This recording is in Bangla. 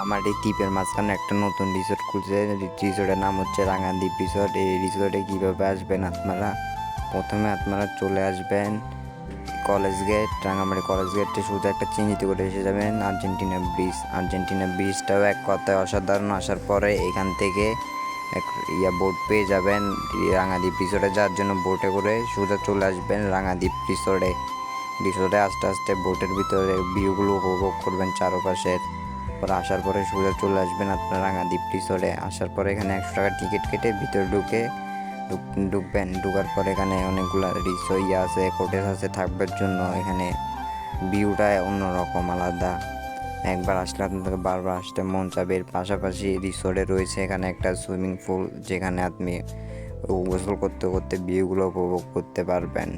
আমার এই দ্বীপের মাঝখানে একটা নতুন রিসোর্ট খুলছে। রিসোর্টের নাম হচ্ছে রাঙাদ্বীপ রিসোর্ট। এই রিসোর্টে কীভাবে আসবেন আপনারা? প্রথমে আপনারা চলে আসবেন কলেজ গেট, রাঙামাটি কলেজ গেটে সোজা একটা চিহ্নিত করে এসে যাবেন আর্জেন্টিনা ব্রিজ। আর্জেন্টিনা ব্রিজটাও এক কথায় অসাধারণ। আসার পরে এখান থেকে এক বোট পেয়ে যাবেন। রাঙাদ্বীপ রিসোর্টে যাওয়ার জন্য বোটে করে সোজা চলে আসবেন রাঙাদ্বীপ রিসোর্টে। আস্তে আস্তে বোটের ভিতরে ভিউগুলো উপভোগ করবেন চারপাশের। পরে আসার পরে সোজা চলে আসবেন আপনার রাঙাদ্বীপ রিসোর্টে। আসার পরে এখানে 100 টাকা টিকিট কেটে ভিতরে ঢুকবেন। ঢুকার পরে এখানে অনেকগুলো আছে, কটেজ আছে থাকবার জন্য। এখানে ভিউটা অন্যরকম, আলাদা। একবার আসলে আপনাকে বারবার আসতে মন চাবে। এর পাশাপাশি রিসোর্টে রয়েছে এখানে একটা সুইমিং পুল, যেখানে আপনি গোসল করতে করতে ভিউগুলো উপভোগ করতে পারবেন।